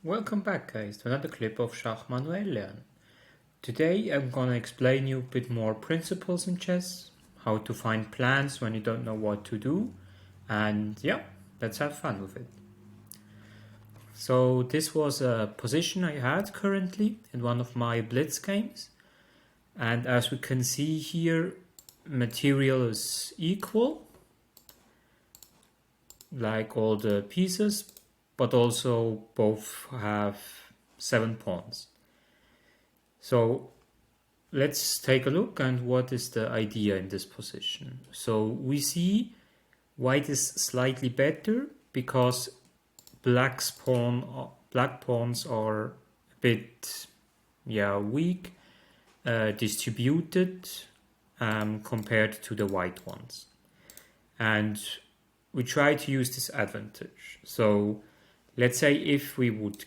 Welcome back guys to another clip of Schach-manuel-lernen. Today I'm gonna explain you a bit more principles in chess, how to find plans when you don't know what to do, and yeah, let's have fun with it. So this was a position I had currently in one of my blitz games, and as we can see here, material is equal, like all the pieces, but also both have 7 pawns. So let's take a look and what is the idea in this position. So we see white is slightly better because black pawns are a bit weak distributed compared to the white ones, and we try to use this advantage. So let's say if we would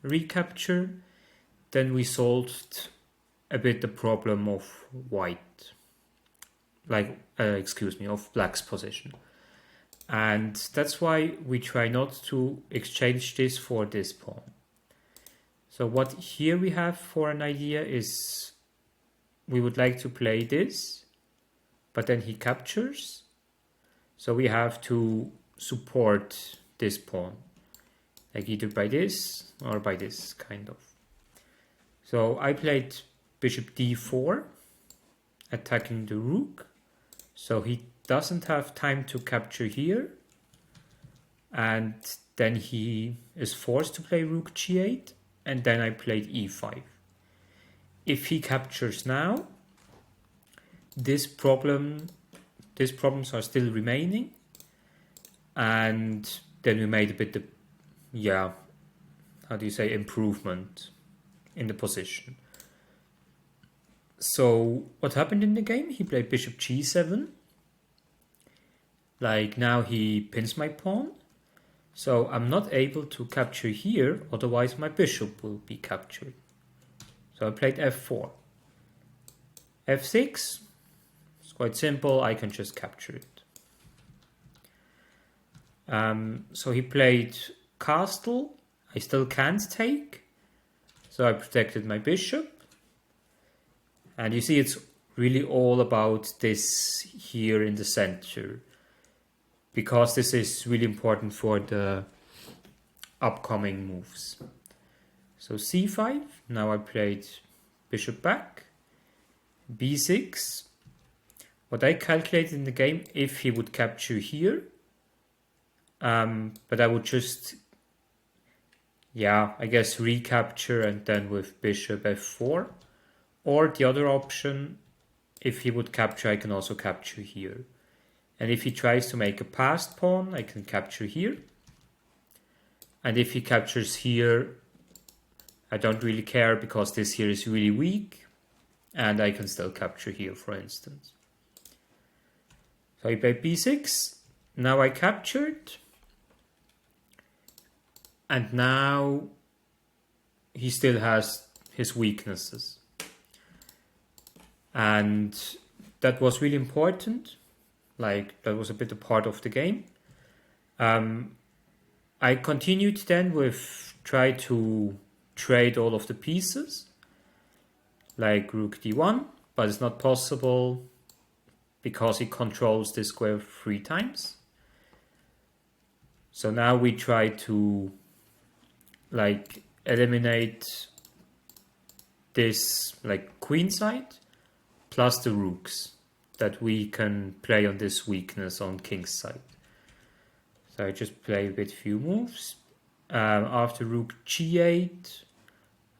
recapture, then we solved a bit the problem of white, of black's position. And that's why we try not to exchange this for this pawn. So what here we have for an idea is we would like to play this, but then he captures. So we have to support this pawn, like either by this or by this kind of. So I played bishop d4, attacking the rook. So he doesn't have time to capture here. And then he is forced to play rook g8. And then I played e5. If he captures now, these problems are still remaining. And then we made a bit improvement in the position. So what happened in the game? He played bishop g7. Like now he pins my pawn. So I'm not able to capture here, otherwise my bishop will be captured. So I played f4. f6, it's quite simple, I can just capture it. So he played castle, I still can't take. So I protected my bishop. And you see it's really all about this here in the center, because this is really important for the upcoming moves. So c5, now I played bishop back, b6. What I calculated in the game, if he would capture here, but I would just, recapture and then with bishop f4. Or the other option, if he would capture, I can also capture here. And if he tries to make a passed pawn, I can capture here. And if he captures here, I don't really care because this here is really weak. And I can still capture here, for instance. So I played b6. Now I captured. And now he still has his weaknesses. And that was really important. Like, that was a bit a part of the game. I continued then with try to trade all of the pieces, like rook d1, but it's not possible because he controls this square 3 times. So now we try to eliminate this queen side plus the rooks that we can play on this weakness on king's side. So I just play with few moves. After rook g8,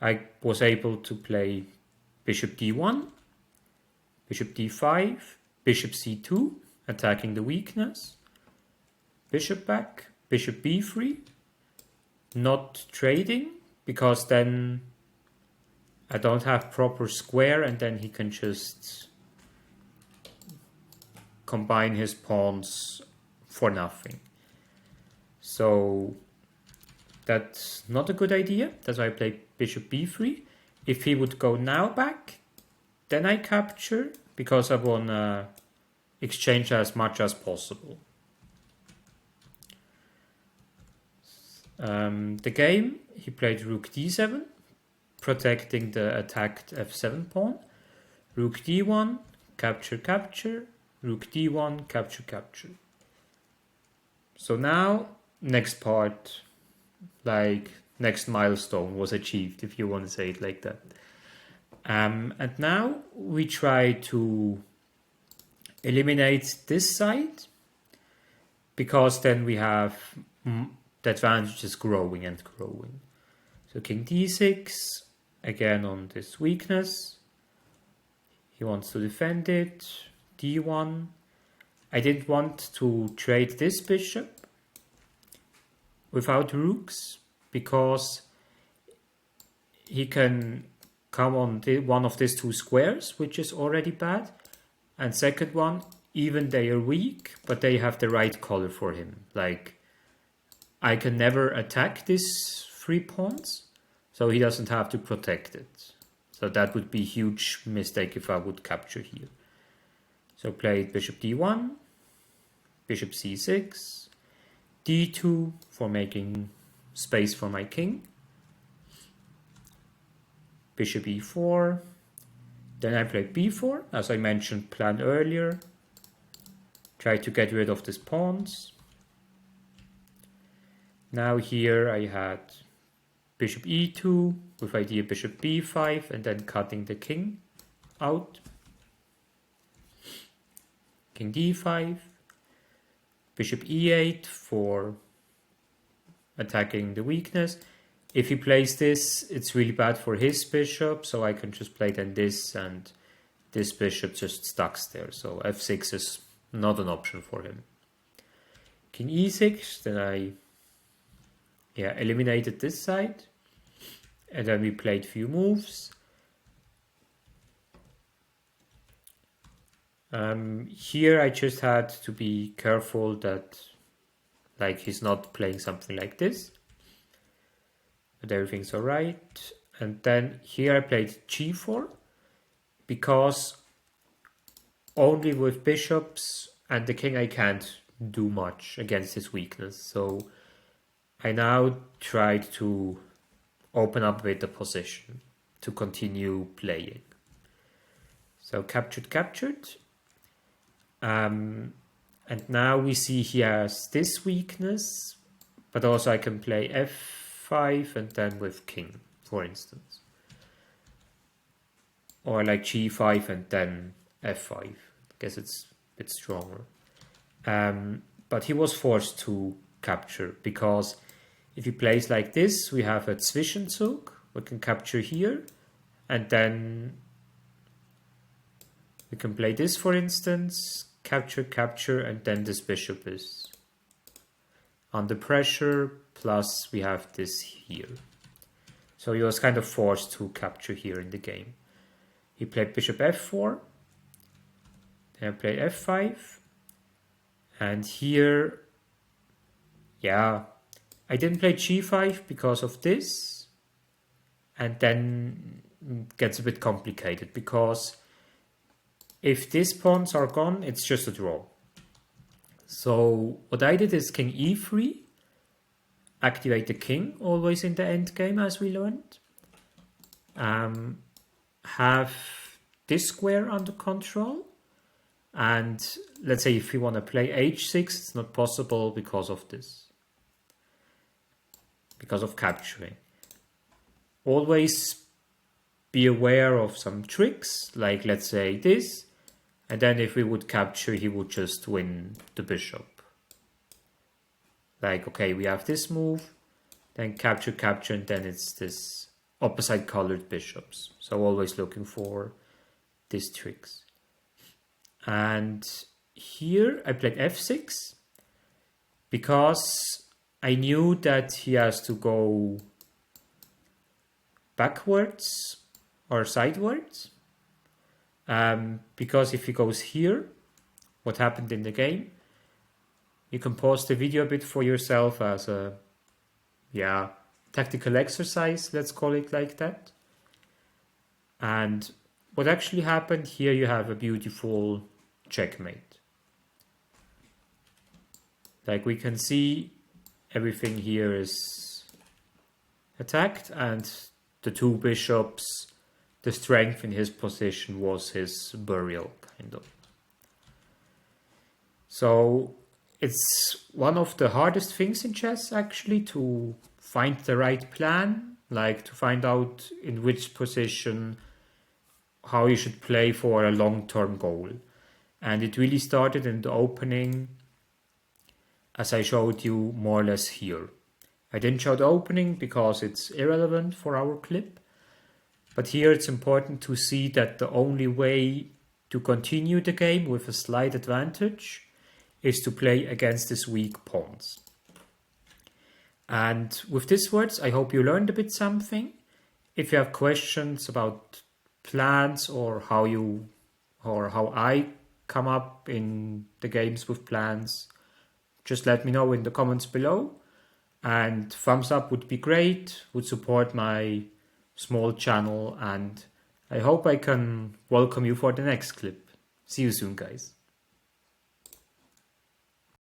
I was able to play bishop d1, bishop d5, bishop c2, attacking the weakness, bishop back, bishop b3, not trading, because then I don't have proper square and then he can just combine his pawns for nothing. So that's not a good idea. That's why I play bishop b3. If he would go now back, then I capture, because I want to exchange as much as possible. The game, he played rook d7, protecting the attacked f7 pawn. Rook d1, capture, capture. Rook d1, capture, capture. So now, next part, like next milestone was achieved, if you want to say it like that. And now we try to eliminate this side, because then we have the advantage is growing and growing. So king d6, again on this weakness. He wants to defend it. d1. I didn't want to trade this bishop without rooks, because he can come on one of these two squares, which is already bad. And second one, even they are weak, but they have the right color for him. Like, I can never attack these 3 pawns, so he doesn't have to protect it. So that would be a huge mistake if I would capture here. So played bishop d1, bishop c6, d2 for making space for my king, bishop e4, then I played b4, as I mentioned, planned earlier. Try to get rid of these pawns. Now here I had bishop e2 with idea bishop b5 and then cutting the king out. King d5, bishop e8 for attacking the weakness. If he plays this, it's really bad for his bishop, so I can just play then this, and this bishop just stucks there. So f6 is not an option for him. King e6, then I eliminated this side, and then we played few moves. Here I just had to be careful that like he's not playing something like this. But everything's alright. And then here I played g4, because only with bishops and the king I can't do much against his weakness. So I now tried to open up a bit the position to continue playing. So captured, captured. And now we see he has this weakness, but also I can play f5 and then with king, for instance. Or like g5 and then f5. I guess it's a bit stronger. But he was forced to capture, because if he plays like this, we have a Zwischenzug. We can capture here, and then we can play this, for instance, capture, capture, and then this bishop is under pressure, plus we have this here. So he was kind of forced to capture here in the game. He played bishop f4, then I played f5, and here, I didn't play g5 because of this, and then it gets a bit complicated, because if these pawns are gone, it's just a draw. So what I did is king e3, activate the king, always in the endgame as we learned. Have this square under control, and let's say if you want to play h6, it's not possible because of this, because of capturing. Always be aware of some tricks, like let's say this, and then if we would capture, he would just win the bishop. Like, okay, we have this move, then capture, capture, and then it's this opposite colored bishops. So always looking for these tricks. And here I played f6, because I knew that he has to go backwards or sideways. Because if he goes here, what happened in the game, you can pause the video a bit for yourself as a tactical exercise, let's call it like that. And what actually happened here, you have a beautiful checkmate. Like we can see everything here is attacked, and the two bishops, the strength in his position was his burial, kind of. So it's one of the hardest things in chess, actually, to find the right plan, like to find out in which position, how you should play for a long-term goal. And it really started in the opening, as I showed you more or less here. I didn't show the opening because it's irrelevant for our clip, but here it's important to see that the only way to continue the game with a slight advantage is to play against these weak pawns. And with these words, I hope you learned a bit something. If you have questions about plans or how I come up in the games with plans, just let me know in the comments below. And thumbs up would be great, would support my small channel, and I hope I can welcome you for the next clip. See you soon, guys.